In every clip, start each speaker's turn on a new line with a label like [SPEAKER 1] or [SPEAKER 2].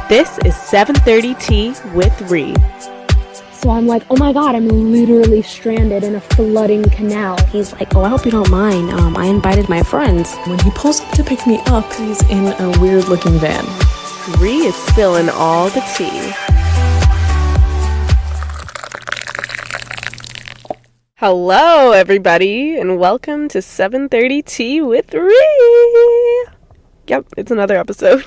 [SPEAKER 1] This is 7:30 Tea with Ree.
[SPEAKER 2] So I'm like, oh my god, I'm literally stranded in a flooding canal.
[SPEAKER 3] He's like, oh, I hope you don't mind. I invited my friends.
[SPEAKER 4] When he pulls up to pick me up, he's in a weird-looking van.
[SPEAKER 1] Ree is spilling all the tea. Hello, everybody, and welcome to 7:30 Tea with Ree. Yep, it's another episode.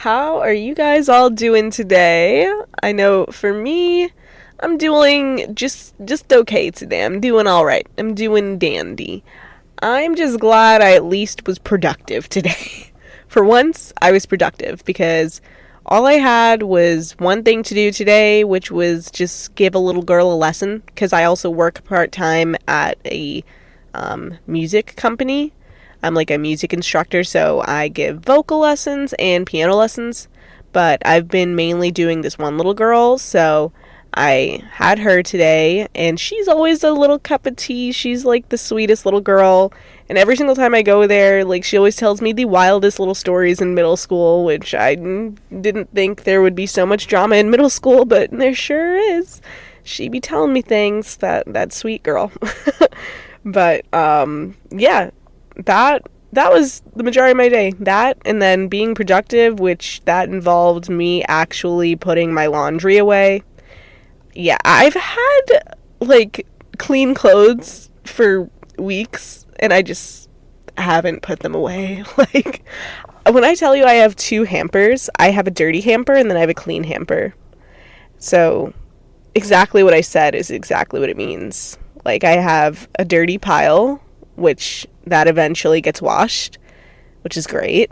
[SPEAKER 1] How are you guys all doing today? I know for me, I'm doing just okay today. I'm doing all right. I'm doing dandy. I'm just glad I at least was productive today. For once, I was productive because all I had was one thing to do today, which was just give a little girl a lesson, because I also work part-time at a music company. I'm like a music instructor, so I give vocal lessons and piano lessons, but I've been mainly doing this one little girl, so I had her today, and she's always a little cup of tea. She's like the sweetest little girl, and every single time I go there, like, she always tells me the wildest little stories in middle school, which I didn't think there would be so much drama in middle school, but there sure is. She be telling me things, that sweet girl. But, yeah. That was the majority of my day. That, and then being productive, which that involved me actually putting my laundry away. Yeah, I've had, like, clean clothes for weeks, and I just haven't put them away. Like, when I tell you I have two hampers, I have a dirty hamper, and then I have a clean hamper. So, exactly what I said is exactly what it means. Like, I have a dirty pile, which that eventually gets washed, which is great.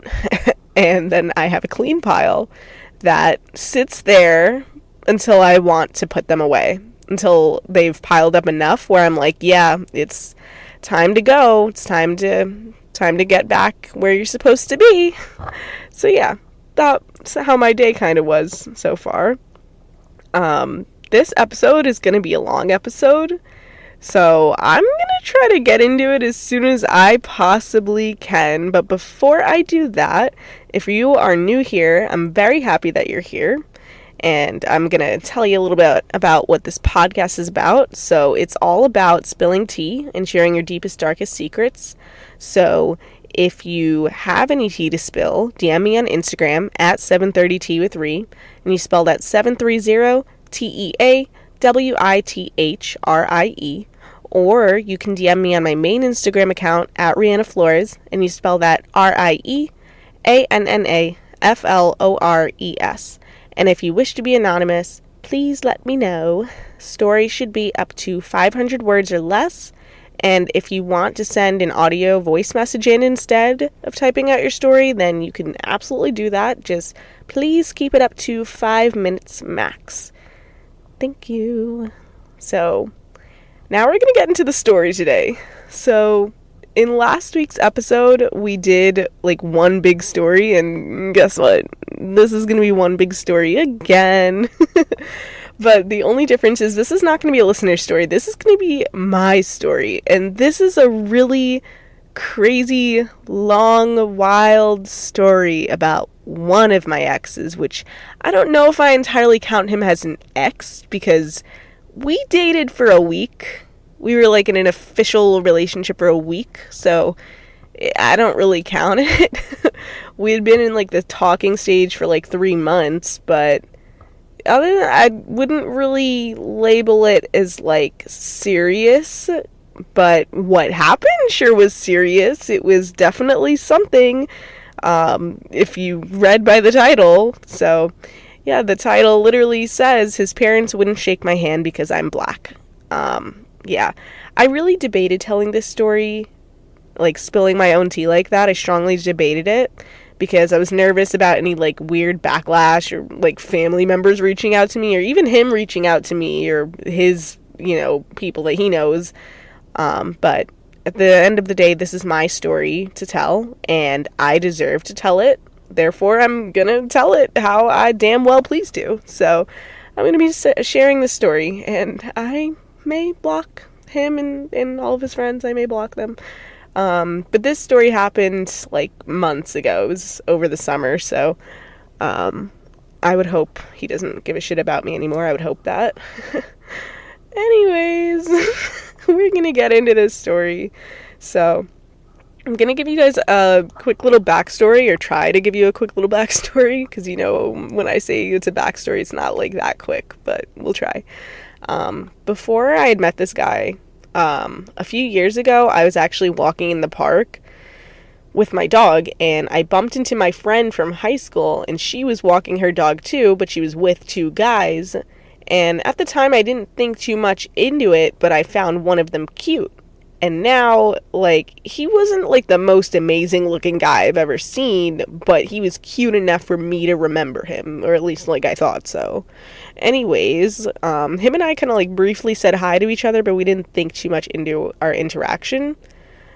[SPEAKER 1] And then I have a clean pile that sits there until I want to put them away, until they've piled up enough where I'm like, yeah, it's time to go. It's time to get back where you're supposed to be. So yeah, that's how my day kind of was so far. This episode is going to be a long episode, so I'm going to try to get into it as soon as I possibly can. But before I do that, if you are new here, I'm very happy that you're here. And I'm going to tell you a little bit about what this podcast is about. So it's all about spilling tea and sharing your deepest, darkest secrets. So if you have any tea to spill, DM me on Instagram at 730tea with Ree. And you spell that 730 TEAWITHRIE, or you can DM me on my main Instagram account at Rihanna Flores, and you spell that RIEANNAFLORES. And if you wish to be anonymous, please let me know. Stories should be up to 500 words or less, and if you want to send an audio voice message in instead of typing out your story, then you can absolutely do that. Just please keep it up to 5 minutes max. Thank you. So, now we're going to get into the story today. So, in last week's episode, we did, like, one big story, and guess what? This is going to be one big story again. But the only difference is this is not going to be a listener story. This is going to be my story. And this is a really crazy, long, wild story about one of my exes, which I don't know if I entirely count him as an ex, because we dated for a week. We were like in an official relationship for a week, so I don't really count it. We had been in like the talking stage for like 3 months, but other than that, I wouldn't really label it as like serious. But what happened sure was serious. It was definitely something, if you read by the title. So, yeah, the title literally says his parents wouldn't shake my hand because I'm black. Yeah, I really debated telling this story, like spilling my own tea like that. I strongly debated it because I was nervous about any like weird backlash or like family members reaching out to me, or even him reaching out to me, or his, people that he knows. But at the end of the day, this is my story to tell, and I deserve to tell it. Therefore, I'm gonna tell it how I damn well please to. So, I'm gonna be sharing this story, and I may block him and all of his friends. I may block them. But this story happened like months ago. It was over the summer, so I would hope he doesn't give a shit about me anymore. I would hope that. Anyways, we're gonna get into this story. So, I'm gonna give you guys a quick little backstory, or try to give you a quick little backstory, because when I say it's a backstory, it's not like that quick, but we'll try. Before I had met this guy, a few years ago, I was actually walking in the park with my dog, and I bumped into my friend from high school, and she was walking her dog too, but she was with two guys. And at the time, I didn't think too much into it, but I found one of them cute. And now, he wasn't, the most amazing looking guy I've ever seen, but he was cute enough for me to remember him, or at least, I thought so. Anyways, him and I kind of, briefly said hi to each other, but we didn't think too much into our interaction.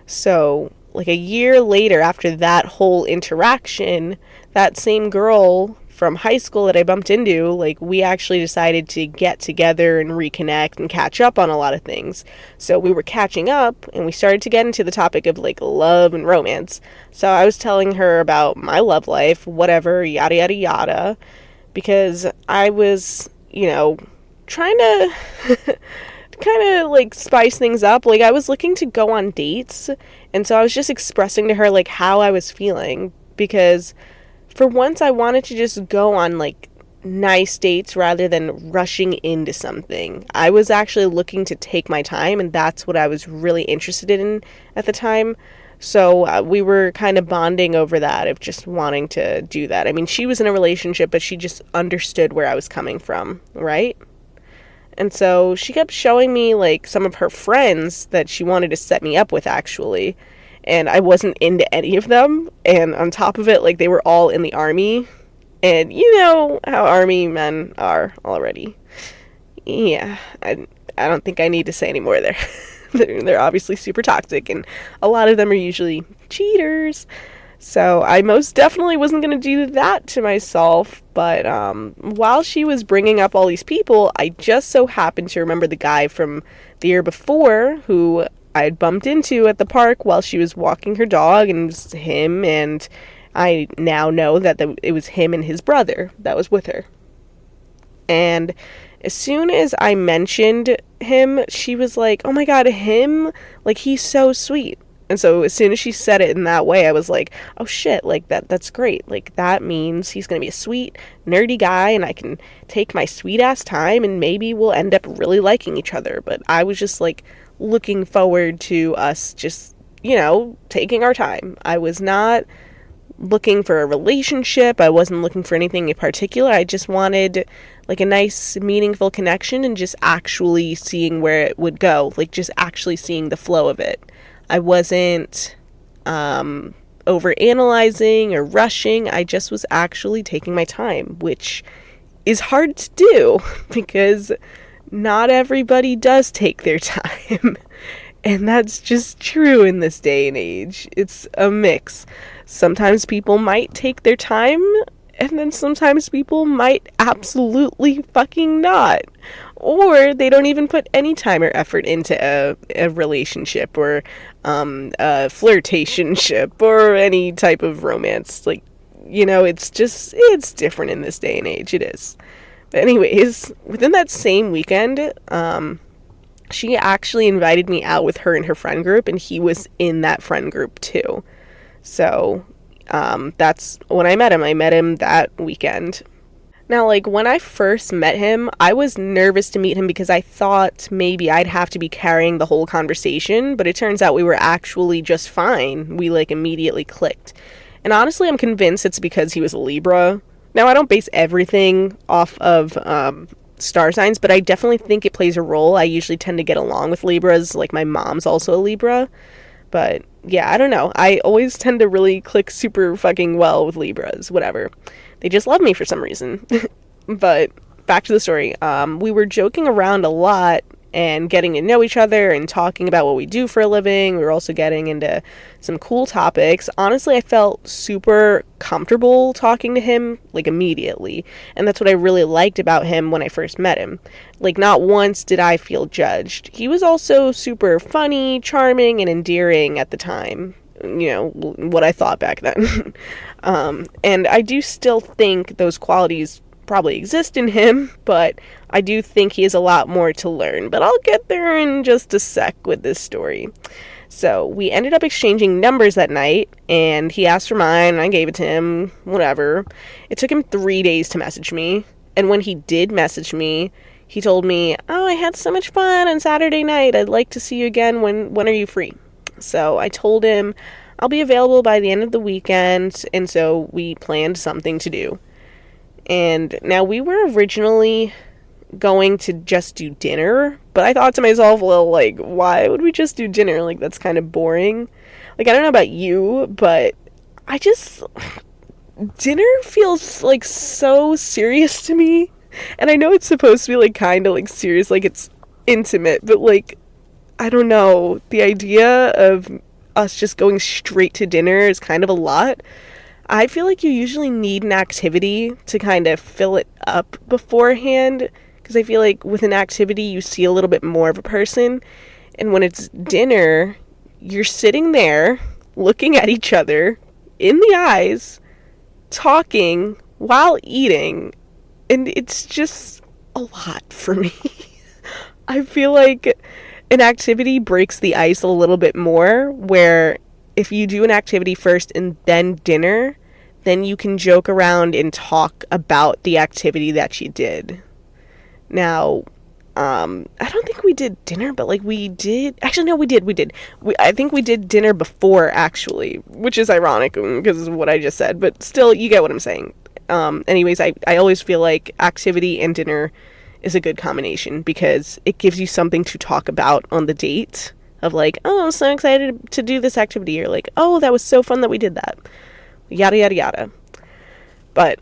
[SPEAKER 1] So, a year later, after that whole interaction, that same girl from high school that I bumped into, we actually decided to get together and reconnect and catch up on a lot of things. So we were catching up, and we started to get into the topic of, love and romance. So I was telling her about my love life, whatever, yada, yada, yada, because I was, trying to kind of, spice things up. I was looking to go on dates, and so I was just expressing to her, how I was feeling, because for once, I wanted to just go on, nice dates rather than rushing into something. I was actually looking to take my time, and that's what I was really interested in at the time. So we were kind of bonding over that, of just wanting to do that. I mean, she was in a relationship, but she just understood where I was coming from, right? And so she kept showing me, some of her friends that she wanted to set me up with, actually. And I wasn't into any of them. And on top of it, they were all in the army. And you know how army men are already. Yeah, I don't think I need to say any more there. They're obviously super toxic, and a lot of them are usually cheaters. So I most definitely wasn't going to do that to myself. But while she was bringing up all these people, I just so happened to remember the guy from the year before who I had bumped into at the park while she was walking her dog, and it was him, and I now know that it was him and his brother that was with her. And as soon as I mentioned him, she was like, oh my god, him? He's so sweet. And so as soon as she said it in that way, I was like, oh shit, that's great. That means he's gonna be a sweet, nerdy guy, and I can take my sweet ass time, and maybe we'll end up really liking each other. But I was just looking forward to us just, taking our time. I was not looking for a relationship. I wasn't looking for anything in particular. I just wanted a nice, meaningful connection, and just actually seeing where it would go, just actually seeing the flow of it. I wasn't over analyzing or rushing. I just was actually taking my time, which is hard to do because not everybody does take their time. And that's just true in this day and age. It's a mix. Sometimes people might take their time, and then sometimes people might absolutely fucking not. Or they don't even put any time or effort into a relationship, or a flirtationship, or any type of romance. It's different in this day and age. It is. But anyways, within that same weekend, she actually invited me out with her and her friend group, and he was in that friend group too. So, that's when I met him. I met him that weekend. Now, when I first met him, I was nervous to meet him because I thought maybe I'd have to be carrying the whole conversation, but it turns out we were actually just fine. We, immediately clicked. And honestly, I'm convinced it's because he was a Libra. Now, I don't base everything off of star signs, but I definitely think it plays a role. I usually tend to get along with Libras. My mom's also a Libra. But yeah, I don't know. I always tend to really click super fucking well with Libras. Whatever. They just love me for some reason. But back to the story. We were joking around a lot and getting to know each other and talking about what we do for a living. We were also getting into some cool topics. Honestly, I felt super comfortable talking to him, immediately. And that's what I really liked about him when I first met him. Not once did I feel judged. He was also super funny, charming, and endearing at the time. what I thought back then. And I do still think those qualities probably exist in him, but I do think he has a lot more to learn. But I'll get there in just a sec with this story. So we ended up exchanging numbers that night, and he asked for mine, and I gave it to him, whatever. It took him 3 days to message me, and when he did message me, he told me, "Oh, I had so much fun on Saturday night. I'd like to see you again. When are you free?" So I told him I'll be available by the end of the weekend, and so we planned something to do. And now we were originally going to just do dinner, but I thought to myself, well, like, why would we just do dinner? Like, that's kind of boring. Like, I don't know about you, but dinner feels like so serious to me. And I know it's supposed to be like kind of like serious, like it's intimate, but like, I don't know, the idea of us just going straight to dinner is kind of a lot. I feel like you usually need an activity to kind of fill it up beforehand, because I feel like with an activity you see a little bit more of a person, and when it's dinner, you're sitting there looking at each other in the eyes, talking while eating, and it's just a lot for me. I feel like an activity breaks the ice a little bit more, where if you do an activity first and then dinner, then you can joke around and talk about the activity that you did. Now, I don't think we did dinner, but like we did. Actually, no, we did. I think we did dinner before, actually, which is ironic because of what I just said. But still, you get what I'm saying. Anyways, I always feel like activity and dinner is a good combination because it gives you something to talk about on the date of like, oh, I'm so excited to do this activity, or like, oh, that was so fun that we did that. Yada, yada, yada. But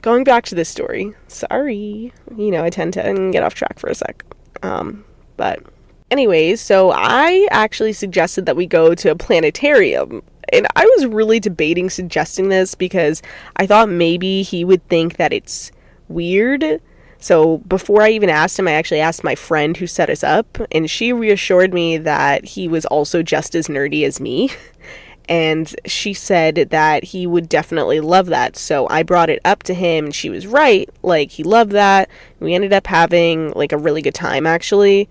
[SPEAKER 1] going back to this story, sorry, I tend to get off track for a sec. But anyways, so I actually suggested that we go to a planetarium. And I was really debating suggesting this because I thought maybe he would think that it's weird. So before I even asked him, I actually asked my friend who set us up, and she reassured me that he was also just as nerdy as me. And she said that he would definitely love that. So I brought it up to him, and she was right. Like, he loved that. We ended up having, like, a really good time, actually.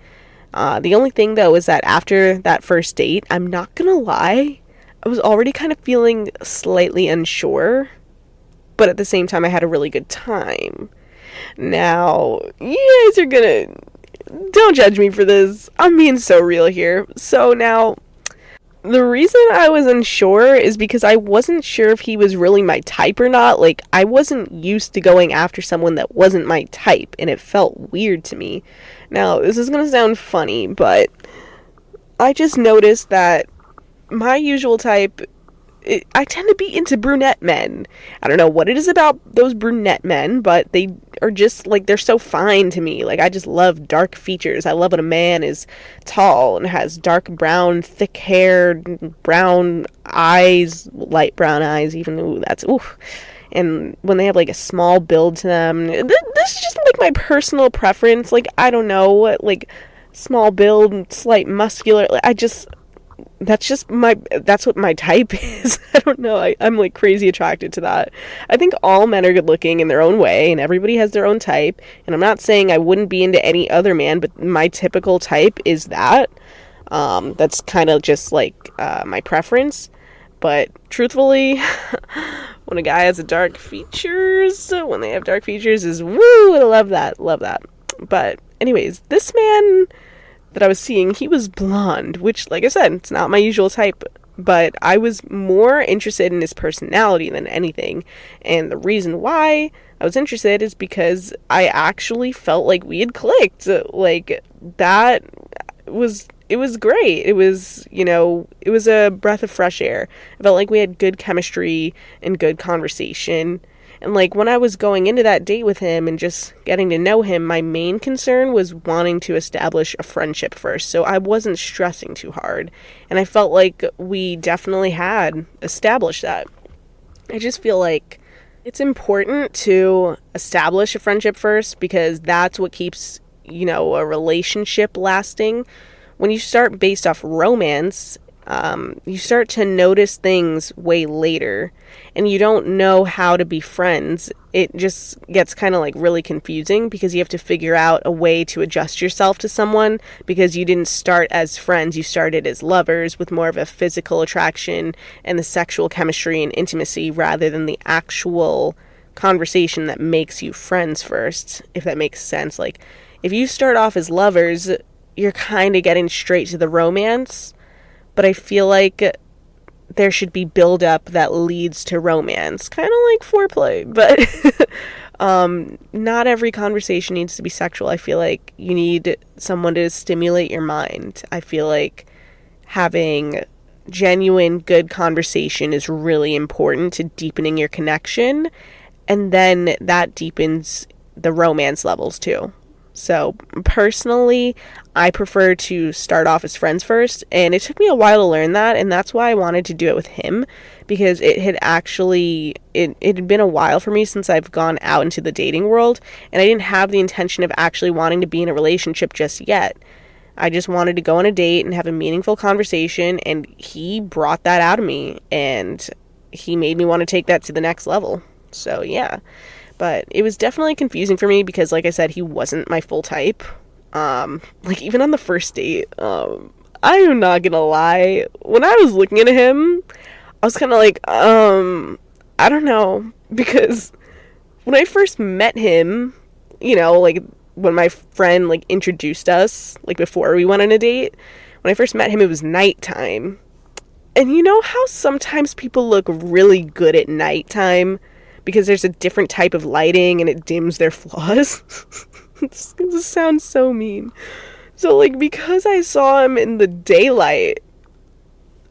[SPEAKER 1] The only thing, though, is that after that first date, I'm not gonna lie, I was already kind of feeling slightly unsure. But at the same time, I had a really good time. Now, you guys are gonna... Don't judge me for this. I'm being so real here. So now... The reason I was unsure is because I wasn't sure if he was really my type or not. Like, I wasn't used to going after someone that wasn't my type, and it felt weird to me. Now, this is going to sound funny, but I just noticed that my usual type, I tend to be into brunette men. I don't know what it is about those brunette men, but they are just, like, they're so fine to me. Like, I just love dark features. I love when a man is tall and has dark brown, thick hair, brown eyes, light brown eyes, even. Ooh, that's, ooh. And when they have, like, a small build to them. This is just, like, my personal preference. Like, I don't know, like, small build, slight muscular. That's what my type is. I don't know. I'm like crazy attracted to that. I think all men are good looking in their own way, and everybody has their own type. And I'm not saying I wouldn't be into any other man, but my typical type is that. That's kind of just like my preference. But truthfully, when a guy has dark features, when they have dark features, is woo, I love that. But anyways, this man that I was seeing, he was blonde, which, like I said, it's not my usual type, but I was more interested in his personality than anything. And the reason why I was interested is because I actually felt like we had clicked. Like, that was, it was great. It was, it was a breath of fresh air. I felt like we had good chemistry and good conversation. And, like, when I was going into that date with him and just getting to know him, my main concern was wanting to establish a friendship first. So I wasn't stressing too hard. And I felt like we definitely had established that. I just feel like it's important to establish a friendship first because that's what keeps, a relationship lasting. When you start based off romance, You start to notice things way later, and you don't know how to be friends. It just gets kind of like really confusing because you have to figure out a way to adjust yourself to someone, because you didn't start as friends, you started as lovers with more of a physical attraction and the sexual chemistry and intimacy rather than the actual conversation that makes you friends first, if that makes sense. Like, if you start off as lovers, you're kind of getting straight to the romance, but I feel like there should be build up that leads to romance, kind of like foreplay, but not every conversation needs to be sexual. I feel like you need someone to stimulate your mind. I feel like having genuine good conversation is really important to deepening your connection, and then that deepens the romance levels too. So personally, I prefer to start off as friends first, and it took me a while to learn that, and that's why I wanted to do it with him, because it had been a while for me since I've gone out into the dating world, and I didn't have the intention of actually wanting to be in a relationship just yet. I just wanted to go on a date and have a meaningful conversation, and he brought that out of me, and he made me want to take that to the next level. So yeah. But it was definitely confusing for me because, like I said, he wasn't my full type. Like, even on the first date, I am not gonna lie. When I was looking at him, I was kind of like, I don't know. Because when I first met him, you know, like, when my friend, like, introduced us, like, before we went on a date, when I first met him, it was nighttime. And you know how sometimes people look really good at nighttime? Because there's a different type of lighting and it dims their flaws. This sounds so mean. So, like, because I saw him in the daylight,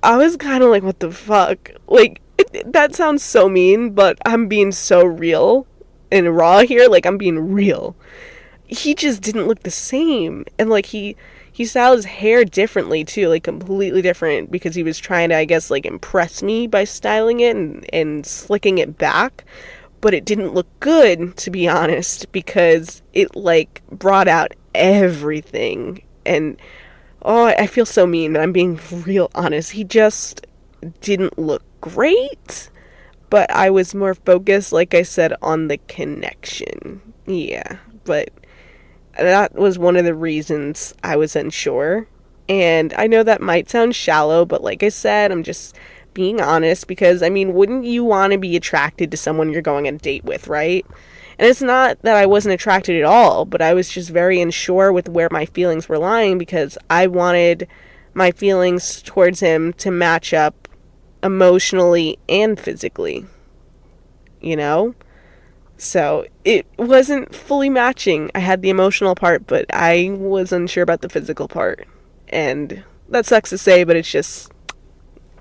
[SPEAKER 1] I was kind of like, what the fuck? Like, that sounds so mean, but I'm being so real and raw here. Like, I'm being real. He just didn't look the same. And, like, he styled his hair differently, too. Like, completely different. Because he was trying to, I guess, like, impress me by styling it and slicking it back. But it didn't look good, to be honest. Because it, like, brought out everything. And, oh, I feel so mean, but I'm being real honest. He just didn't look great. But I was more focused, like I said, on the connection. Yeah, but that was one of the reasons I was unsure. And I know that might sound shallow, but like I said, I'm just being honest because, I mean, wouldn't you want to be attracted to someone you're going on a date with, right? And it's not that I wasn't attracted at all, but I was just very unsure with where my feelings were lying because I wanted my feelings towards him to match up emotionally and physically, you know? So it wasn't fully matching. I had the emotional part, but I was unsure about the physical part. And that sucks to say, but it's just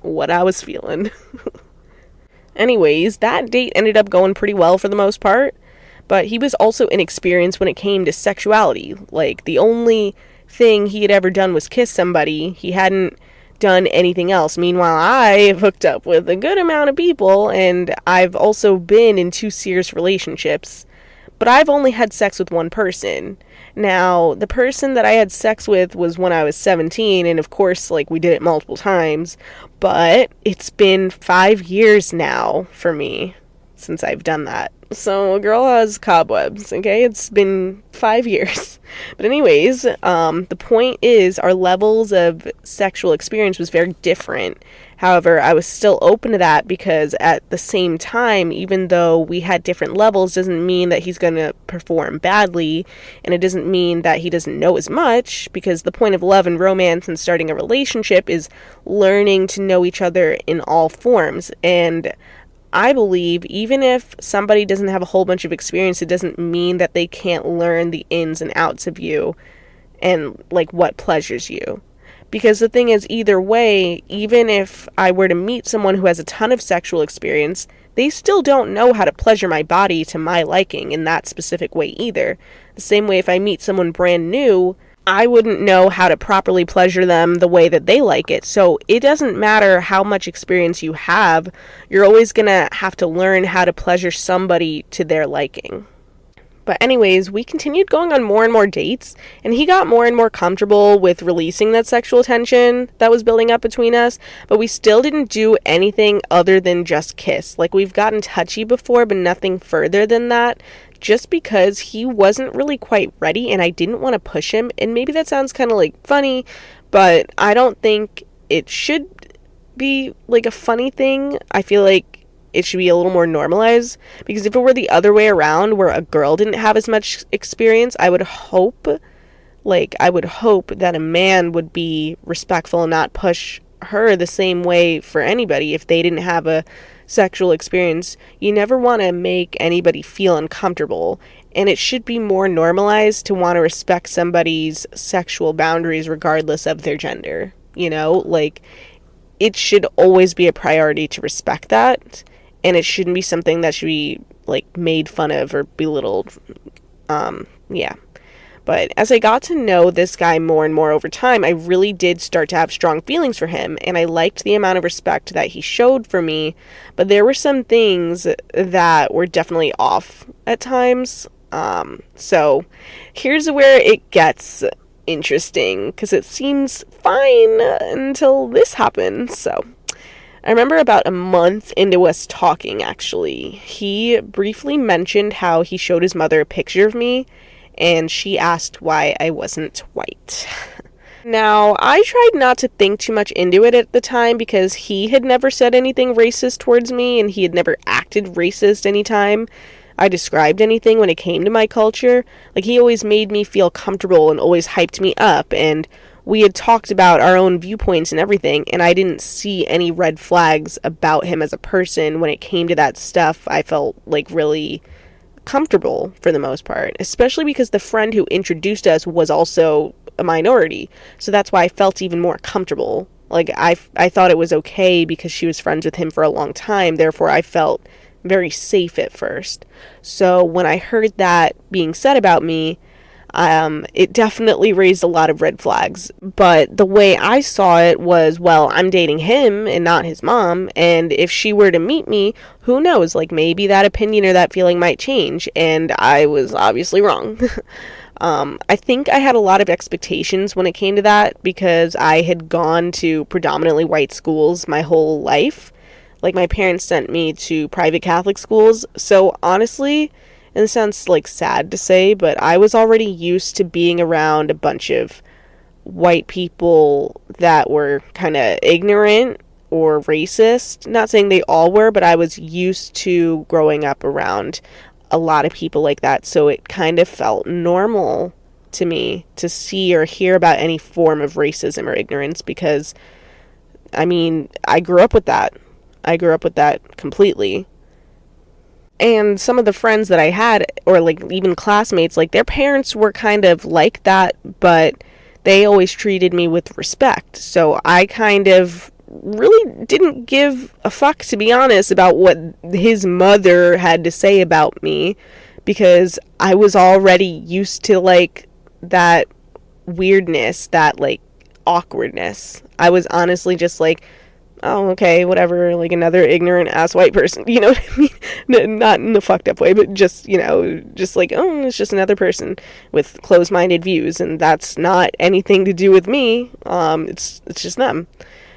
[SPEAKER 1] what I was feeling. Anyways, that date ended up going pretty well for the most part, but he was also inexperienced when it came to sexuality. Like, the only thing he had ever done was kiss somebody. He hadn't done anything else. Meanwhile, I've hooked up with a good amount of people, and I've also been in 2 serious relationships, but I've only had sex with one person. Now, the person that I had sex with was when I was 17, and of course, like, we did it multiple times, but it's been 5 years now for me since I've done that. So a girl has cobwebs, okay? It's been 5 years. But anyways, the point is our levels of sexual experience was very different. However, I was still open to that because at the same time, even though we had different levels, doesn't mean that he's going to perform badly, and it doesn't mean that he doesn't know as much, because the point of love and romance and starting a relationship is learning to know each other in all forms. And I believe even if somebody doesn't have a whole bunch of experience, it doesn't mean that they can't learn the ins and outs of you and, like, what pleasures you. Because the thing is, either way, even if I were to meet someone who has a ton of sexual experience, they still don't know how to pleasure my body to my liking in that specific way either. The same way if I meet someone brand new, I wouldn't know how to properly pleasure them the way that they like it. So it doesn't matter how much experience you have, you're always gonna have to learn how to pleasure somebody to their liking. But anyways, we continued going on more and more dates, and he got more and more comfortable with releasing that sexual tension that was building up between us, but we still didn't do anything other than just kiss. Like, we've gotten touchy before, but nothing further than that, just because he wasn't really quite ready, and I didn't want to push him. And maybe that sounds kind of like funny, but I don't think it should be like a funny thing. I feel like it should be a little more normalized, because if it were the other way around where a girl didn't have as much experience, I would hope that a man would be respectful and not push her the same way for anybody if they didn't have a sexual experience. You never want to make anybody feel uncomfortable, and it should be more normalized to want to respect somebody's sexual boundaries regardless of their gender. Like, it should always be a priority to respect that, and it shouldn't be something that should be like made fun of or belittled. Yeah. But as I got to know this guy more and more over time, I really did start to have strong feelings for him, and I liked the amount of respect that he showed for me, but there were some things that were definitely off at times. So here's where it gets interesting, because it seems fine until this happens. So I remember about a month into us talking, actually, he briefly mentioned how he showed his mother a picture of me, and she asked why I wasn't white. Now, I tried not to think too much into it at the time, because he had never said anything racist towards me, and he had never acted racist anytime I described anything when it came to my culture. Like, he always made me feel comfortable and always hyped me up, and we had talked about our own viewpoints and everything, and I didn't see any red flags about him as a person. When it came to that stuff, I felt like really comfortable for the most part, especially because the friend who introduced us was also a minority, so that's why I felt even more comfortable. Like, I thought it was okay because she was friends with him for a long time, therefore I felt very safe at first. So when I heard that being said about me, it definitely raised a lot of red flags. But the way I saw it was, well, I'm dating him and not his mom, and if she were to meet me, who knows, like, maybe that opinion or that feeling might change, and I was obviously wrong. I think I had a lot of expectations when it came to that, because I had gone to predominantly white schools my whole life. Like, my parents sent me to private Catholic schools, so honestly, and this sounds like sad to say, but I was already used to being around a bunch of white people that were kind of ignorant or racist. Not saying they all were, but I was used to growing up around a lot of people like that, so it kind of felt normal to me to see or hear about any form of racism or ignorance, because, I mean, I grew up with that. I grew up with that completely. And some of the friends that I had, or like even classmates, like, their parents were kind of like that, but they always treated me with respect. So I kind of really didn't give a fuck, to be honest, about what his mother had to say about me, because I was already used to, like, that weirdness, that, like, awkwardness. I was honestly just like, oh, okay, whatever, like, another ignorant ass white person, you know what I mean? Not in the fucked up way, but just, just like, oh, it's just another person with closed-minded views, and that's not anything to do with me. It's just them.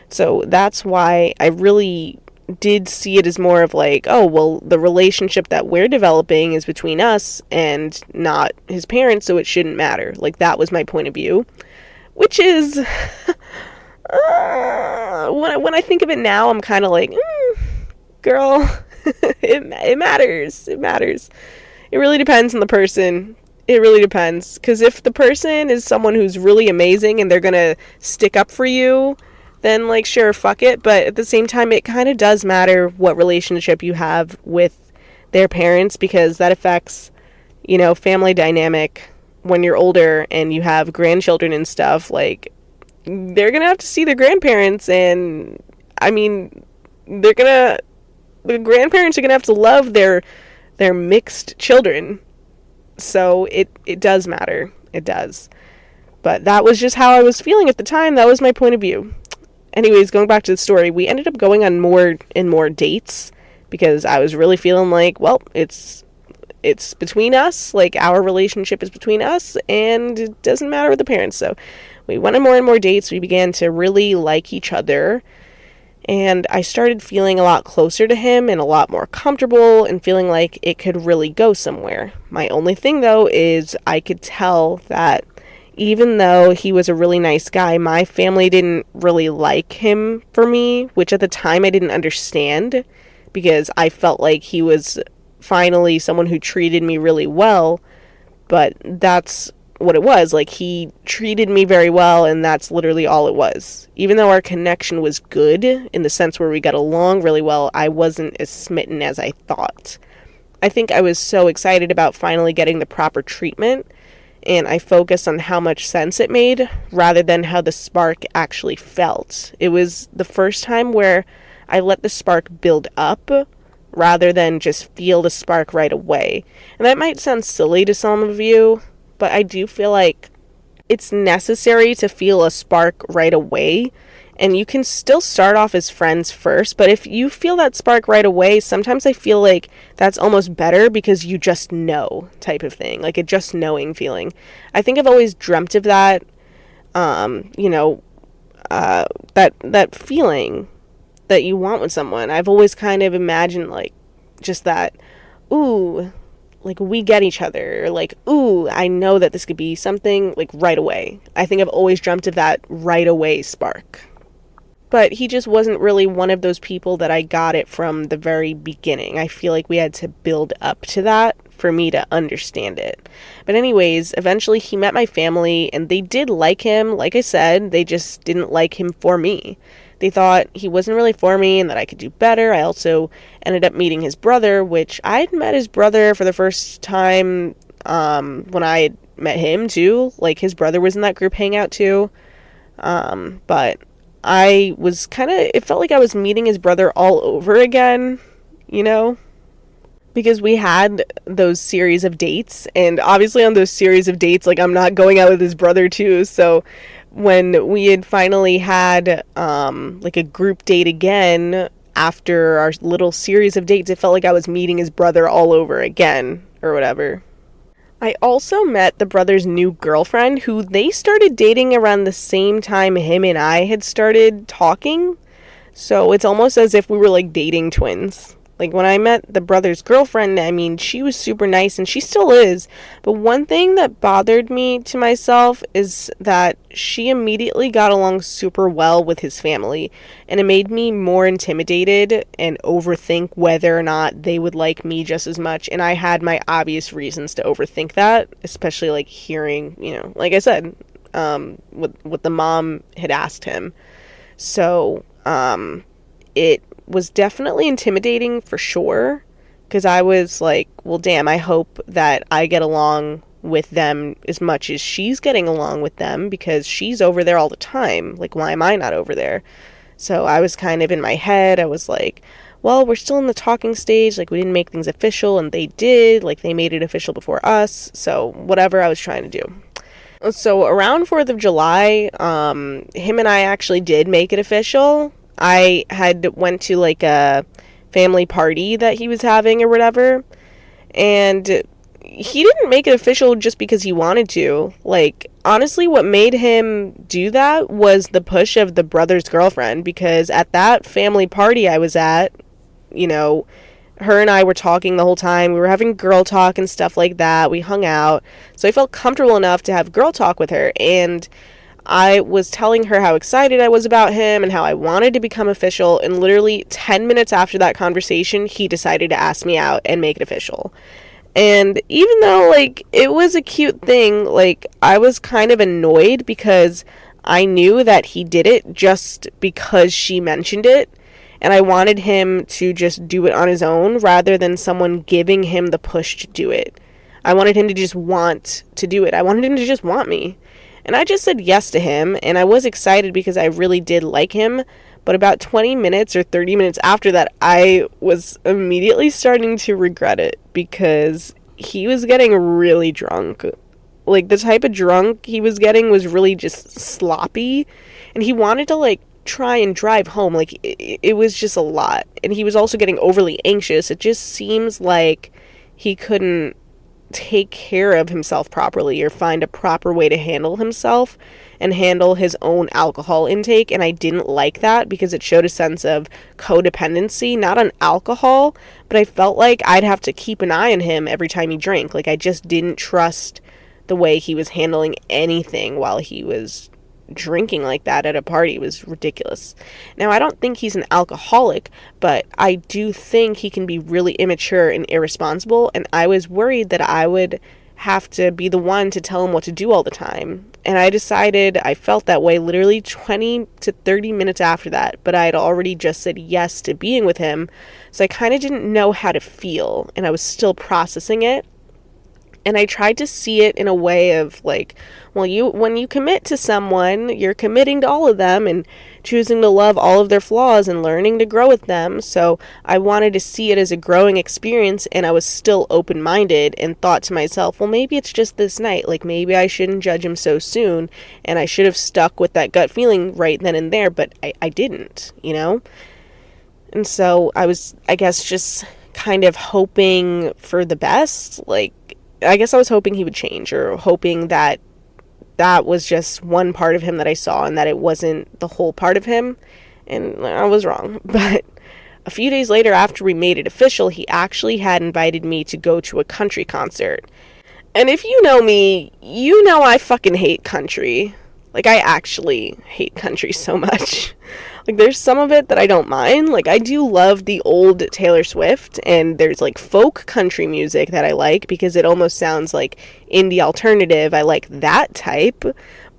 [SPEAKER 1] So that's why I really did see it as more of like, oh, well, the relationship that we're developing is between us and not his parents, so it shouldn't matter. Like, that was my point of view, which is, when I think of it now, I'm kind of like, girl, it matters. It matters. It really depends on the person. It really depends. Because if the person is someone who's really amazing and they're going to stick up for you, then, like, sure, fuck it. But at the same time, it kind of does matter what relationship you have with their parents, because that affects, family dynamic when you're older and you have grandchildren and stuff. Like, they're going to have to see their grandparents, and, I mean, the grandparents are going to have to love their mixed children. So it does matter. It does. But that was just how I was feeling at the time. That was my point of view. Anyways, going back to the story, we ended up going on more and more dates, because I was really feeling like, well, it's it's between us, like our relationship is between us, and it doesn't matter with the parents. So we went on more and more dates. We began to really like each other, and I started feeling a lot closer to him and a lot more comfortable and feeling like it could really go somewhere. My only thing though is I could tell that even though he was a really nice guy, my family didn't really like him for me, which at the time I didn't understand, because I felt like he was finally someone who treated me really well, but that's what it was. Like, he treated me very well, and that's literally all it was. Even though our connection was good in the sense where we got along really well, I wasn't as smitten as I thought. I think I was so excited about finally getting the proper treatment, and I focused on how much sense it made rather than how the spark actually felt. It was the first time where I let the spark build up rather than just feel the spark right away. And that might sound silly to some of you, but I do feel like it's necessary to feel a spark right away. And you can still start off as friends first, but if you feel that spark right away, sometimes I feel like that's almost better because you just know type of thing, like a just knowing feeling. I think I've always dreamt of that, that feeling that you want with someone. I've always kind of imagined like just that, ooh, like we get each other, or like, ooh, I know that this could be something, like right away. I think I've always dreamt of that right away spark. But he just wasn't really one of those people that I got it from the very beginning. I feel like we had to build up to that for me to understand it. But anyways, eventually he met my family, and they did like him. Like I said, they just didn't like him for me. They thought he wasn't really for me and that I could do better. I also ended up meeting his brother, which I had met his brother for the first time when I had met him too. Like, his brother was in that group hangout too. But I was it felt like I was meeting his brother all over again, you know? Because we had those series of dates, and obviously on those series of dates, like, I'm not going out with his brother too, so when we had finally had, like, a group date again after our little series of dates, it felt like I was meeting his brother all over again, or whatever. I also met the brother's new girlfriend, who they started dating around the same time him and I had started talking. So it's almost as if we were like dating twins. Like, when I met the brother's girlfriend, I mean, she was super nice, and she still is. But one thing that bothered me to myself is that she immediately got along super well with his family, and it made me more intimidated and overthink whether or not they would like me just as much. And I had my obvious reasons to overthink that, especially like hearing, like I said, what the mom had asked him. So, it was definitely intimidating for sure, because I was like, well, damn, I hope that I get along with them as much as she's getting along with them, because she's over there all the time. Like, why am I not over there? So I was kind of in my head, I was like, well, we're still in the talking stage, like, we didn't make things official, and they did, like, they made it official before us, so whatever I was trying to do. So around 4th of July, him and I actually did make it official. I had went to like a family party that he was having or whatever, and he didn't make it official just because he wanted to. Like, honestly, what made him do that was the push of the brother's girlfriend, because at that family party I was at, her and I were talking the whole time. We were having girl talk and stuff like that. We hung out, so I felt comfortable enough to have girl talk with her, and I was telling her how excited I was about him and how I wanted to become official, and literally 10 minutes after that conversation, he decided to ask me out and make it official. And even though, like, it was a cute thing, like, I was kind of annoyed because I knew that he did it just because she mentioned it, and I wanted him to just do it on his own rather than someone giving him the push to do it. I wanted him to just want to do it. I wanted him to just want me. And I just said yes to him, and I was excited because I really did like him, but about 20 minutes or 30 minutes after that, I was immediately starting to regret it, because he was getting really drunk. Like, the type of drunk he was getting was really just sloppy, and he wanted to, like, try and drive home. Like, it was just a lot, and he was also getting overly anxious. It just seems like he couldn't take care of himself properly or find a proper way to handle himself and handle his own alcohol intake. And I didn't like that because it showed a sense of codependency, not on alcohol, but I felt like I'd have to keep an eye on him every time he drank. Like, I just didn't trust the way he was handling anything while he was drinking like that at a party. It was ridiculous. Now, I don't think he's an alcoholic, but I do think he can be really immature and irresponsible, and I was worried that I would have to be the one to tell him what to do all the time. And I decided I felt that way literally 20 to 30 minutes after that, but I had already just said yes to being with him, so I kind of didn't know how to feel, and I was still processing it. And I tried to see it in a way of like, well, when you commit to someone, you're committing to all of them and choosing to love all of their flaws and learning to grow with them. So I wanted to see it as a growing experience, and I was still open-minded and thought to myself, well, maybe it's just this night. Like, maybe I shouldn't judge him so soon, and I should have stuck with that gut feeling right then and there, but I didn't, you know? And so I was, I guess, just kind of hoping for the best. Like, I guess I was hoping he would change, or hoping that that was just one part of him that I saw and that it wasn't the whole part of him. And I was wrong. But a few days later, after we made it official, he actually had invited me to go to a country concert. And if you know me, you know I fucking hate country. Like, I actually hate country so much. Like, there's some of it that I don't mind. Like, I do love the old Taylor Swift, and there's, like, folk country music that I like because it almost sounds like indie alternative. I like that type.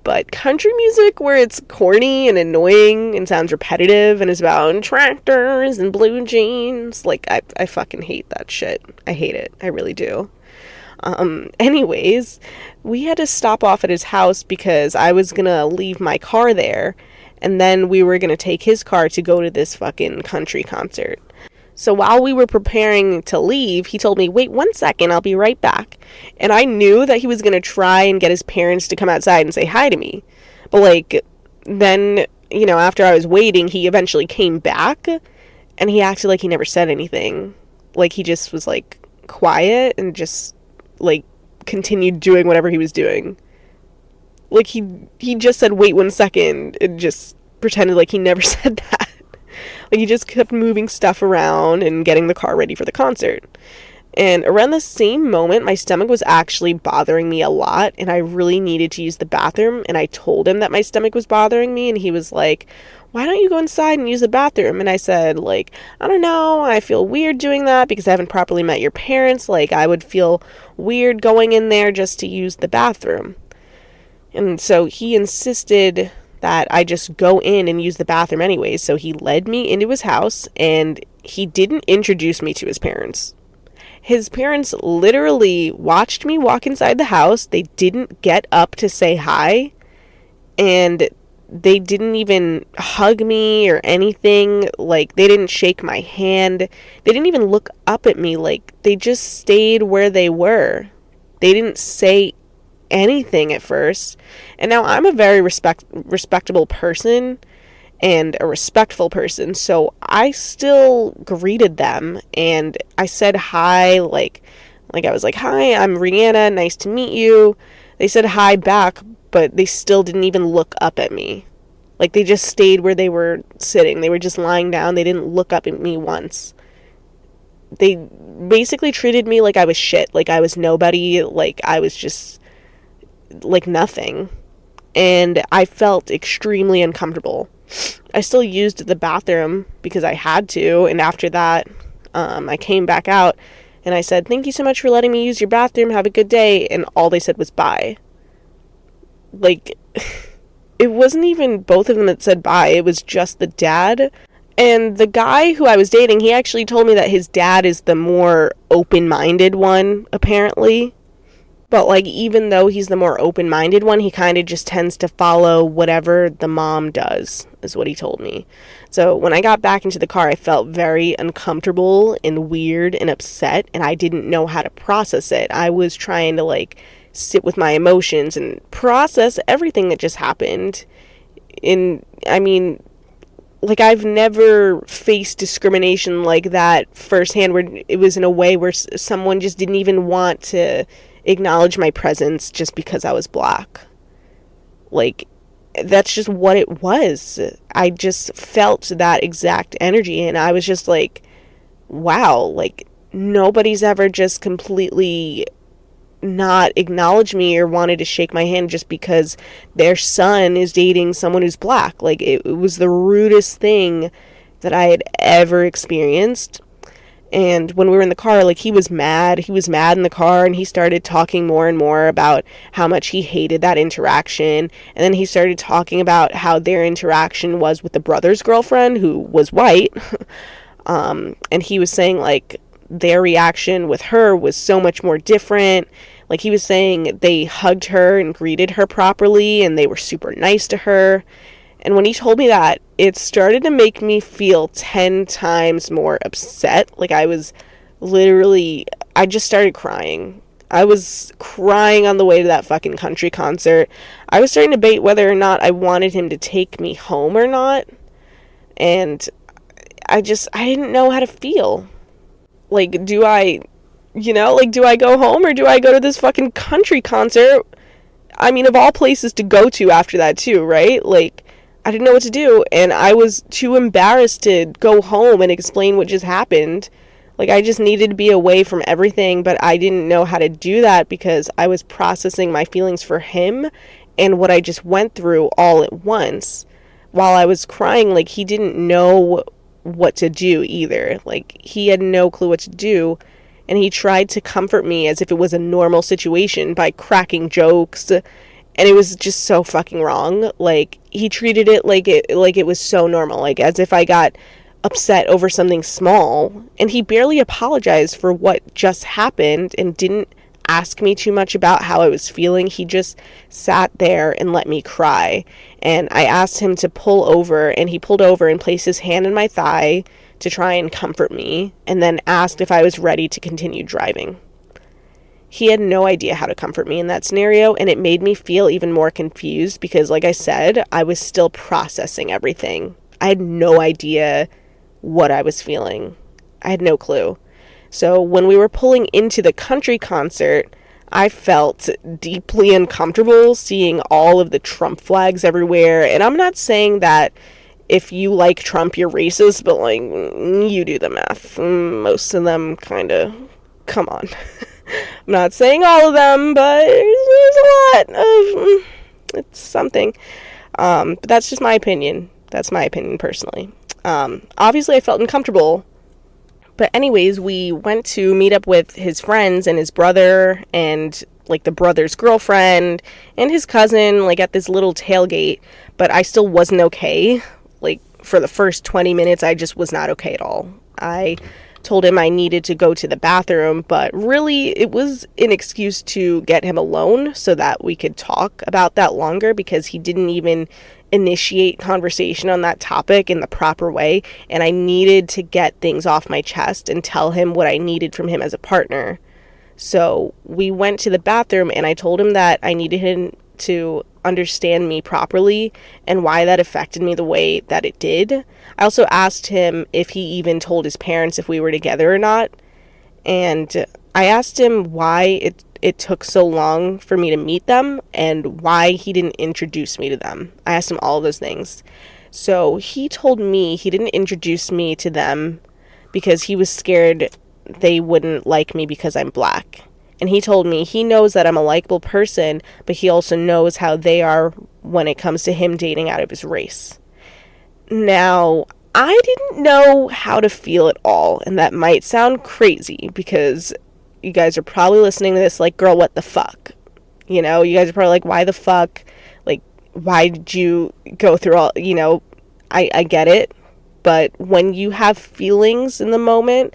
[SPEAKER 1] But country music where it's corny and annoying and sounds repetitive and is about tractors and blue jeans, like, I fucking hate that shit. I hate it. I really do. Anyways, we had to stop off at his house because I was gonna leave my car there, and then we were gonna take his car to go to this fucking country concert. So while we were preparing to leave, he told me, wait 1 second, I'll be right back. And I knew that he was gonna try and get his parents to come outside and say hi to me. But, like, then, you know, after I was waiting, he eventually came back, and he acted like he never said anything. Like, he just was, like, quiet and just, like, continued doing whatever he was doing. Like, he just said, wait 1 second, and just pretended like he never said that. Like, he just kept moving stuff around and getting the car ready for the concert. And around the same moment, my stomach was actually bothering me a lot, and I really needed to use the bathroom, and I told him that my stomach was bothering me, and he was like, why don't you go inside and use the bathroom? And I said, like, I don't know, I feel weird doing that because I haven't properly met your parents. Like, I would feel weird going in there just to use the bathroom. And so he insisted that I just go in and use the bathroom anyways. So he led me into his house, and he didn't introduce me to his parents. His parents literally watched me walk inside the house. They didn't get up to say hi, and they didn't even hug me or anything. Like, they didn't shake my hand. They didn't even look up at me. Like, they just stayed where they were. They didn't say anything at first. And now I'm a very respectable person and a respectful person, so I still greeted them, and I said hi, like I was like, hi, I'm Rihanna, nice to meet you. They said hi back, but they still didn't even look up at me. Like, they just stayed where they were sitting. They were just lying down. They didn't look up at me once. They basically treated me like I was shit, like I was nobody, like I was just, like, nothing. And I felt extremely uncomfortable. I still used the bathroom because I had to, and after that, I came back out, and I said, thank you so much for letting me use your bathroom, have a good day, and all they said was bye. Like, it wasn't even both of them that said bye, it was just the dad. And the guy who I was dating, he actually told me that his dad is the more open-minded one, apparently. But, like, even though he's the more open-minded one, he kind of just tends to follow whatever the mom does, is what he told me. So when I got back into the car, I felt very uncomfortable and weird and upset, and I didn't know how to process it. I was trying to, like, sit with my emotions and process everything that just happened. And, I mean, like, I've never faced discrimination like that firsthand, where it was in a way where someone just didn't even want to acknowledge my presence just because I was black. Like, that's just what it was. I just felt that exact energy, and I was just like, wow, like, nobody's ever just completely not acknowledged me or wanted to shake my hand just because their son is dating someone who's black. Like, it was the rudest thing that I had ever experienced. And when we were in the car, like, he was mad in the car, and he started talking more and more about how much he hated that interaction. And then he started talking about how their interaction was with the brother's girlfriend, who was white. And he was saying, like, their reaction with her was so much more different. Like, he was saying they hugged her and greeted her properly, and they were super nice to her. And when he told me that, it started to make me feel 10 times more upset. Like, I just started crying. I was crying on the way to that fucking country concert. I was starting to debate whether or not I wanted him to take me home or not. And I didn't know how to feel. Like, do I go home, or do I go to this fucking country concert? I mean, of all places to go to after that too, right? Like, I didn't know what to do, and I was too embarrassed to go home and explain what just happened. Like, I just needed to be away from everything, but I didn't know how to do that because I was processing my feelings for him and what I just went through all at once. While I was crying, like, he didn't know what to do either. Like, he had no clue what to do, and he tried to comfort me as if it was a normal situation by cracking jokes, and it was just so fucking wrong. Like, he treated it like it was so normal, like as if I got upset over something small, and he barely apologized for what just happened and didn't ask me too much about how I was feeling. He just sat there and let me cry. And I asked him to pull over, and he pulled over and placed his hand on my thigh to try and comfort me, and then asked if I was ready to continue driving. He had no idea how to comfort me in that scenario, and it made me feel even more confused because, like I said, I was still processing everything. I had no idea what I was feeling. I had no clue. So when we were pulling into the country concert, I felt deeply uncomfortable seeing all of the Trump flags everywhere. And I'm not saying that if you like Trump, you're racist, but, like, you do the math. Most of them kind of, come on. I'm not saying all of them, but there's a lot of, it's something. But that's just my opinion. That's my opinion personally. Obviously I felt uncomfortable. But anyways, we went to meet up with his friends and his brother and, like, the brother's girlfriend and his cousin, like, at this little tailgate. But I still wasn't okay. Like, for the first 20 minutes, I just was not okay at all. I told him I needed to go to the bathroom, but really it was an excuse to get him alone so that we could talk about that longer, because he didn't even initiate conversation on that topic in the proper way, and I needed to get things off my chest and tell him what I needed from him as a partner. So we went to the bathroom, and I told him that I needed him to understand me properly and why that affected me the way that it did. I also asked him if he even told his parents if we were together or not, and I asked him why it took so long for me to meet them and why he didn't introduce me to them. I asked him all of those things. So he told me he didn't introduce me to them because he was scared they wouldn't like me because I'm black. And he told me he knows that I'm a likable person, but he also knows how they are when it comes to him dating out of his race. Now, I didn't know how to feel at all, and that might sound crazy because you guys are probably listening to this like, girl, what the fuck? You know, you guys are probably like, why the fuck? Like, why did you go through all, you know, I get it. But when you have feelings in the moment,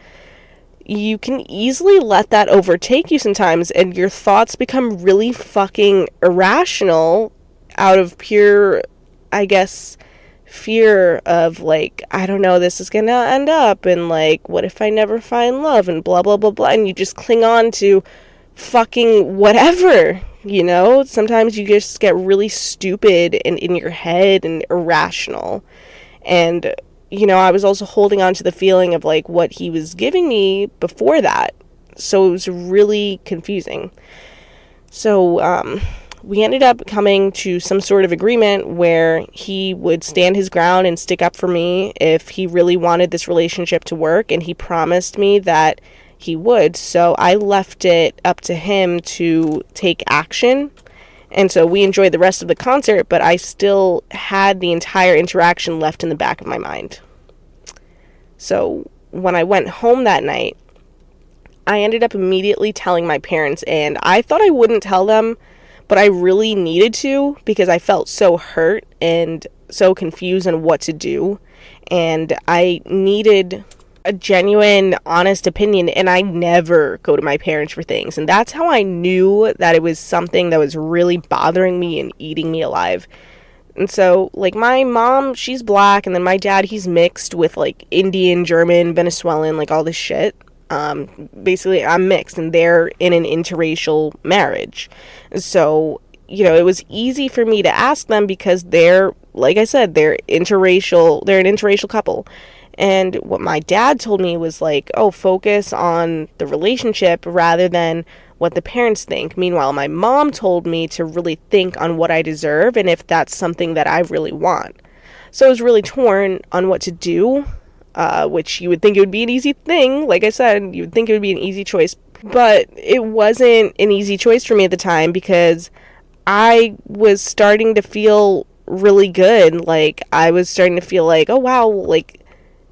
[SPEAKER 1] you can easily let that overtake you sometimes, and your thoughts become really fucking irrational out of pure, I guess, fear of, like, I don't know, this is gonna end up, and, like, what if I never find love, and blah, blah, blah, blah, and you just cling on to fucking whatever, you know? Sometimes you just get really stupid and in your head and irrational. And, I was also holding on to the feeling of like what he was giving me before that. So it was really confusing. So we ended up coming to some sort of agreement where he would stand his ground and stick up for me if he really wanted this relationship to work, and he promised me that he would. So I left it up to him to take action. And so we enjoyed the rest of the concert, but I still had the entire interaction left in the back of my mind. So when I went home that night, I ended up immediately telling my parents, and I thought I wouldn't tell them, but I really needed to because I felt so hurt and so confused on what to do. And I needed a genuine, honest opinion, and I never go to my parents for things. And that's how I knew that it was something that was really bothering me and eating me alive. And so, like, my mom, she's black, and then my dad, he's mixed with, like, Indian, German, Venezuelan, like, all this shit. Basically, I'm mixed, and they're in an interracial marriage. So, it was easy for me to ask them because they're, like I said, they're an interracial couple. And what my dad told me was like, oh, focus on the relationship rather than what the parents think. Meanwhile, my mom told me to really think on what I deserve and if that's something that I really want. So I was really torn on what to do, which you would think it would be an easy thing. Like I said, you would think it would be an easy choice. But it wasn't an easy choice for me at the time because I was starting to feel really good. Like, I was starting to feel like, oh, wow, like,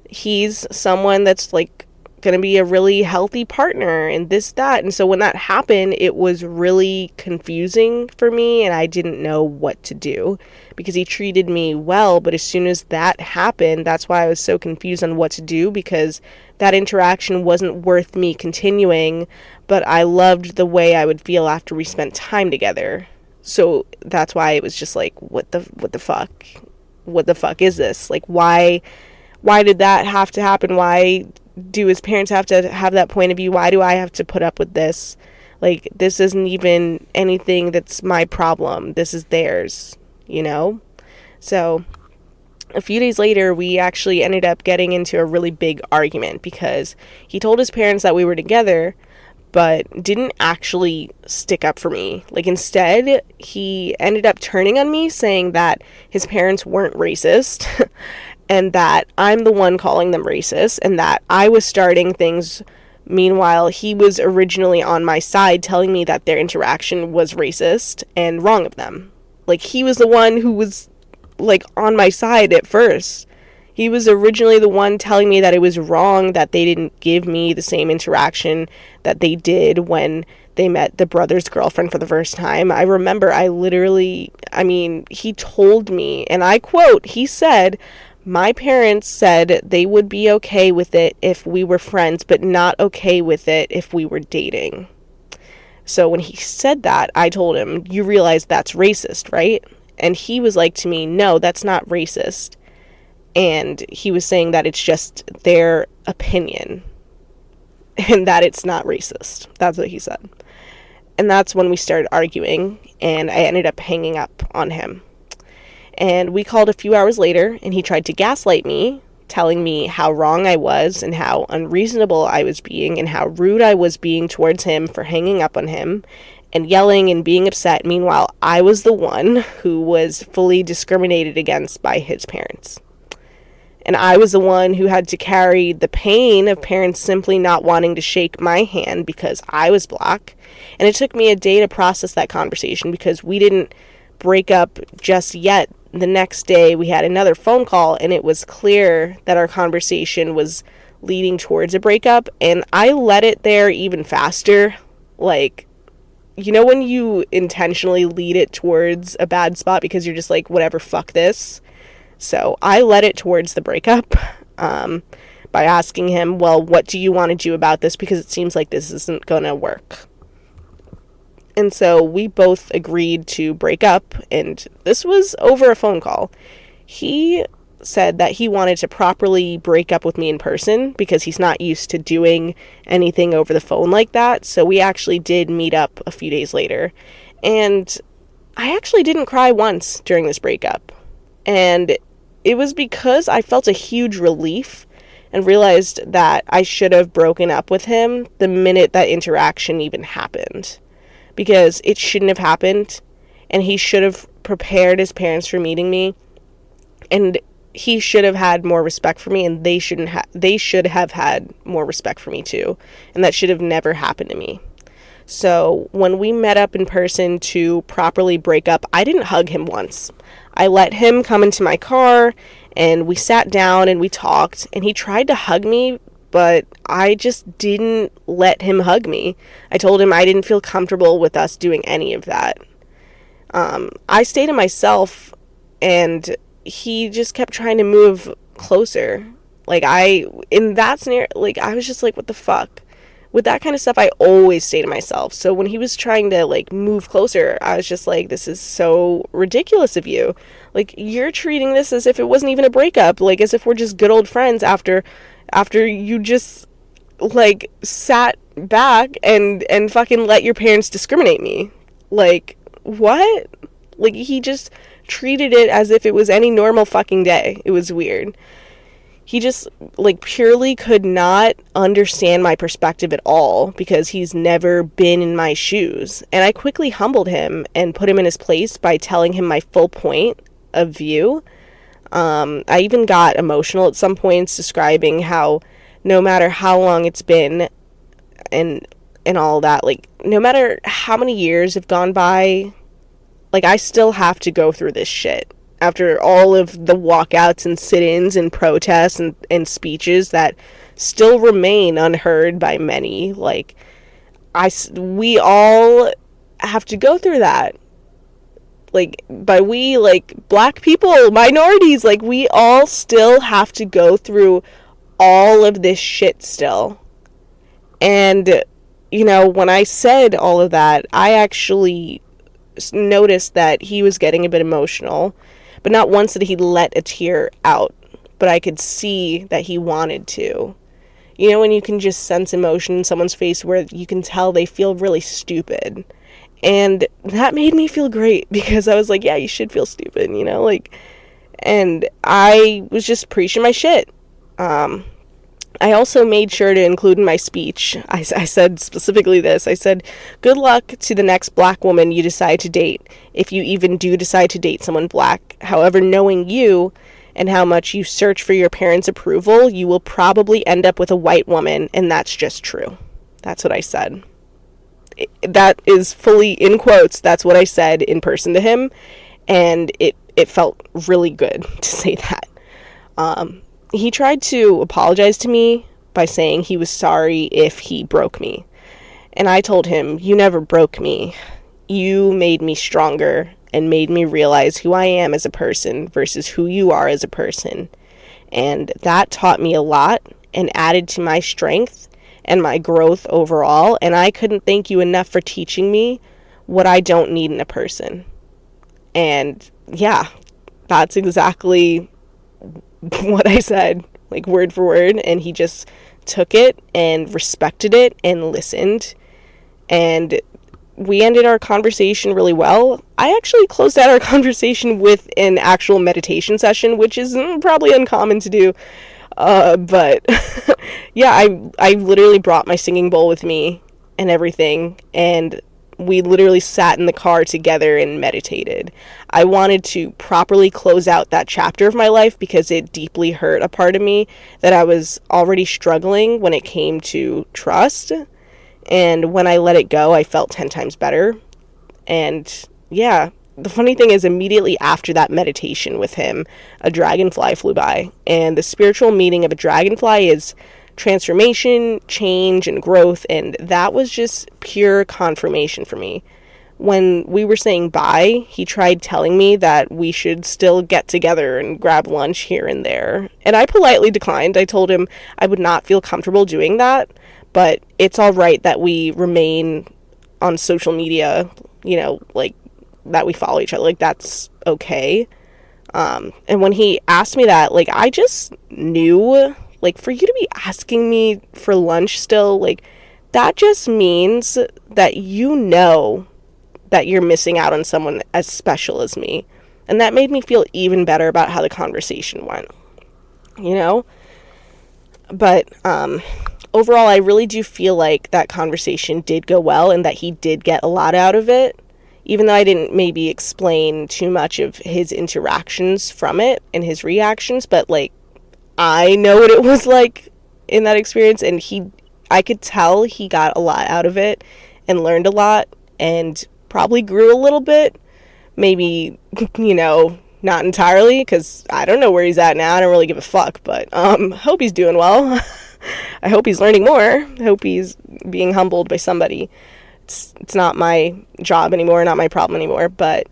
[SPEAKER 1] he's someone that's like gonna be a really healthy partner and this, that. And so when that happened, it was really confusing for me and I didn't know what to do because he treated me well. But as soon as that happened, that's why I was so confused on what to do, because that interaction wasn't worth me continuing, but I loved the way I would feel after we spent time together. So that's why it was just like, what the fuck is this? Like, why did that have to happen? Why do his parents have to have that point of view? Why do I have to put up with this? Like, this isn't even anything that's my problem. This is theirs, So a few days later, we actually ended up getting into a really big argument because he told his parents that we were together, but didn't actually stick up for me. Like, instead, he ended up turning on me, saying that his parents weren't racist and that I'm the one calling them racist and that I was starting things. Meanwhile, he was originally on my side telling me that their interaction was racist and wrong of them. Like, he was the one who was, like, on my side at first. He was originally the one telling me that it was wrong that they didn't give me the same interaction that they did when they met the brother's girlfriend for the first time. I remember he told me, and I quote, he said, my parents said they would be okay with it if we were friends, but not okay with it if we were dating. So when he said that, I told him, you realize that's racist, right? And he was like to me, no, that's not racist. And he was saying that it's just their opinion and that it's not racist. That's what he said. And that's when we started arguing, and I ended up hanging up on him. And we called a few hours later, and he tried to gaslight me, telling me how wrong I was and how unreasonable I was being and how rude I was being towards him for hanging up on him and yelling and being upset. Meanwhile, I was the one who was fully discriminated against by his parents. And I was the one who had to carry the pain of parents simply not wanting to shake my hand because I was black. And it took me a day to process that conversation because we didn't break up just yet. The next day we had another phone call and it was clear that our conversation was leading towards a breakup, and I let it there even faster. Like, when you intentionally lead it towards a bad spot because you're just like, whatever, fuck this. So I led it towards the breakup by asking him, well, what do you want to do about this? Because it seems like this isn't gonna work. And so we both agreed to break up, and this was over a phone call. He said that he wanted to properly break up with me in person because he's not used to doing anything over the phone like that. So we actually did meet up a few days later. And I actually didn't cry once during this breakup. And it was because I felt a huge relief and realized that I should have broken up with him the minute that interaction even happened. Because it shouldn't have happened, and he should have prepared his parents for meeting me, and he should have had more respect for me, and they should have had more respect for me too, and that should have never happened to me. So when we met up in person to properly break up, I didn't hug him once. I let him come into my car, and we sat down and we talked, and he tried to hug me, but I just didn't let him hug me. I told him I didn't feel comfortable with us doing any of that. I stayed to myself, and he just kept trying to move closer. Like, in that scenario, like, I was just like, what the fuck? With that kind of stuff, I always stay to myself. So when he was trying to, like, move closer, I was just like, this is so ridiculous of you. Like, you're treating this as if it wasn't even a breakup. Like, as if we're just good old friends after you just, like, sat back and fucking let your parents discriminate me. Like, what? Like, he just treated it as if it was any normal fucking day. It was weird. He just, like, purely could not understand my perspective at all because he's never been in my shoes. And I quickly humbled him and put him in his place by telling him my full point of view. I even got emotional at some points, describing how no matter how long it's been and all that, like, no matter how many years have gone by, like, I still have to go through this shit. After all of the walkouts and sit-ins and protests and speeches that still remain unheard by many, like, we all have to go through that. Like, by we, like, black people, minorities, like, we all still have to go through all of this shit still. And, you know, when I said all of that, I actually noticed that he was getting a bit emotional. But not once did he let a tear out, but I could see that he wanted to. You know, when you can just sense emotion in someone's face where you can tell they feel really stupid. And that made me feel great because I was like, yeah, you should feel stupid, you know, like, and I was just preaching my shit. I also made sure to include in my speech, I said specifically this, I said, good luck to the next black woman you decide to date, if you even do decide to date someone black. However, knowing you and how much you search for your parents' approval, you will probably end up with a white woman, and that's just true. That's what I said. That is fully in quotes, that's what I said in person to him, and it felt really good to say that. He tried to apologize to me by saying he was sorry if he broke me. And I told him, you never broke me. You made me stronger and made me realize who I am as a person versus who you are as a person. And that taught me a lot and added to my strength and my growth overall. And I couldn't thank you enough for teaching me what I don't need in a person. And yeah, that's exactly what I said, like, word for word, and he just took it and respected it and listened, and we ended our conversation really well. I actually closed out our conversation with an actual meditation session, which is probably uncommon to do, but yeah, I literally brought my singing bowl with me and everything, and we literally sat in the car together and meditated. I wanted to properly close out that chapter of my life because it deeply hurt a part of me that I was already struggling when it came to trust. And when I let it go, I felt 10 times better. And yeah, the funny thing is, immediately after that meditation with him, a dragonfly flew by. And the spiritual meaning of a dragonfly is transformation, change, and growth, and that was just pure confirmation for me. When we were saying bye, he tried telling me that we should still get together and grab lunch here and there, and I politely declined. I told him I would not feel comfortable doing that, but it's all right that we remain on social media, you know, like, that we follow each other, like, that's okay. And when he asked me that, like, I just knew, like, for you to be asking me for lunch still, like, that just means that you know that you're missing out on someone as special as me. And that made me feel even better about how the conversation went, you know? But overall, I really do feel like that conversation did go well and that he did get a lot out of it, even though I didn't maybe explain too much of his interactions from it and his reactions. But, like, I know what it was like in that experience, and I could tell he got a lot out of it and learned a lot and probably grew a little bit. Maybe, you know, not entirely, because I don't know where he's at now. I don't really give a fuck, but hope he's doing well. I hope he's learning more. I hope he's being humbled by somebody. It's not my job anymore, not my problem anymore, but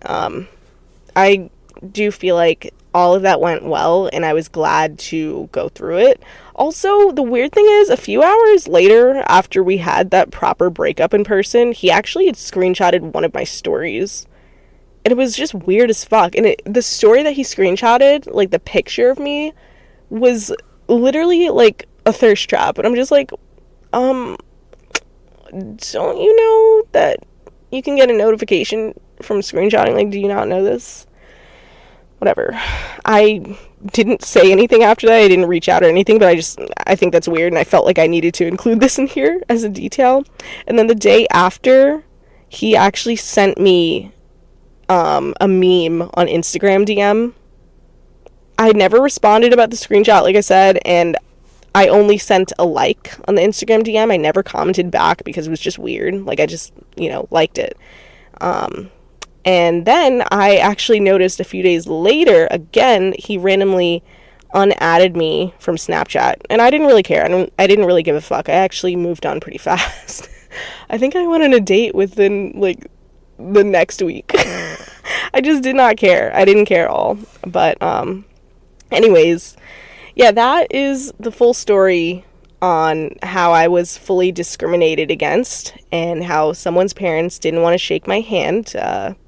[SPEAKER 1] I do feel like all of that went well, and I was glad to go through it. Also, the weird thing is, a few hours later, after we had that proper breakup in person, he actually had screenshotted one of my stories. And it was just weird as fuck. And the story that he screenshotted, like the picture of me, was literally like a thirst trap. And I'm just like, don't you know that you can get a notification from screenshotting? Like, do you not know this? Whatever. I didn't say anything after that. I didn't reach out or anything, but I think that's weird. And I felt like I needed to include this in here as a detail. And then the day after, he actually sent me a meme on Instagram DM. I never responded about the screenshot, like I said, and I only sent a like on the Instagram DM. I never commented back because it was just weird. Like, I just, liked it. And then I actually noticed a few days later, again, he randomly unadded me from Snapchat, and I didn't really care. I didn't really give a fuck. I actually moved on pretty fast. I think I went on a date within, like, the next week. I just did not care. I didn't care at all. But anyways, yeah, that is the full story on how I was fully discriminated against and how someone's parents didn't want to shake my hand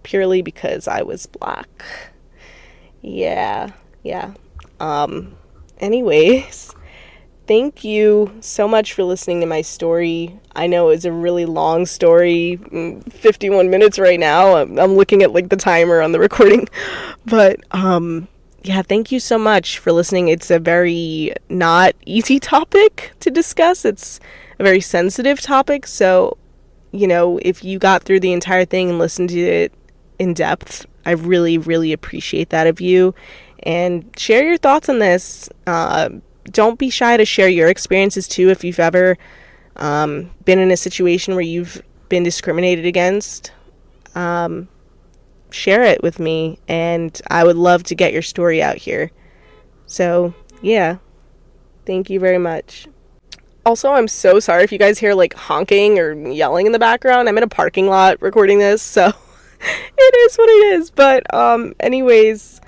[SPEAKER 1] purely because I was black. Yeah. Anyways, thank you so much for listening to my story. I know it's a really long story, 51 minutes right now. I'm looking at like the timer on the recording. But yeah, thank you so much for listening. It's a very not easy topic to discuss. It's a very sensitive topic. So, if you got through the entire thing and listened to it in depth, I really, really appreciate that of you. And share your thoughts on this. Don't be shy to share your experiences too. If you've ever been in a situation where you've been discriminated against, share it with me, and I would love to get your story out here. So yeah, thank you very much. Also, I'm so sorry if you guys hear like honking or yelling in the background. I'm in a parking lot recording this, so it is what it is. But anyways,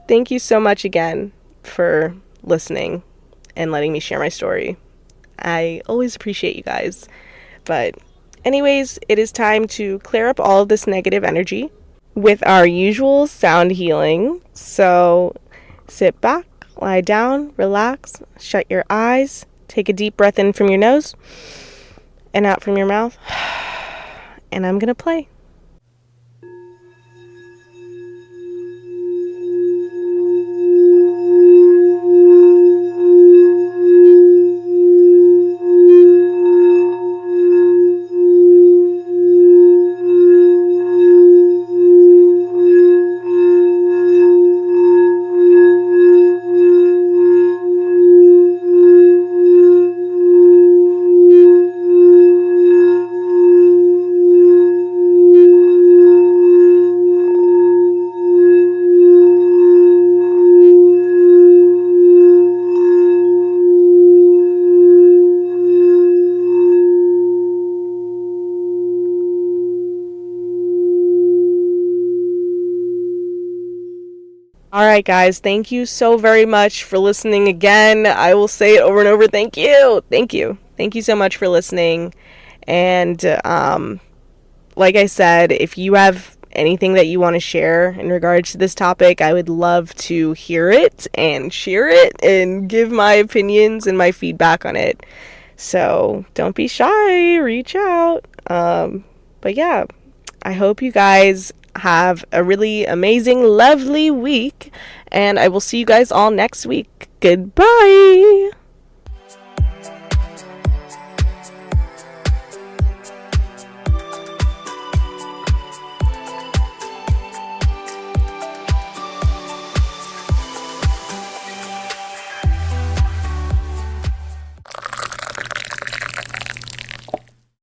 [SPEAKER 1] thank you so much again for listening and letting me share my story. I always appreciate you guys. But anyways, it is time to clear up all of this negative energy with our usual sound healing. So sit back, lie down, relax, shut your eyes, take a deep breath in from your nose and out from your mouth. And I'm gonna play. Alright guys, thank you so very much for listening again. I will say it over and over. Thank you. Thank you so much for listening. And like I said, if you have anything that you want to share in regards to this topic, I would love to hear it and share it and give my opinions and my feedback on it. So don't be shy, reach out. But yeah, I hope you guys have a really amazing, lovely week, and I will see you guys all next week. Goodbye!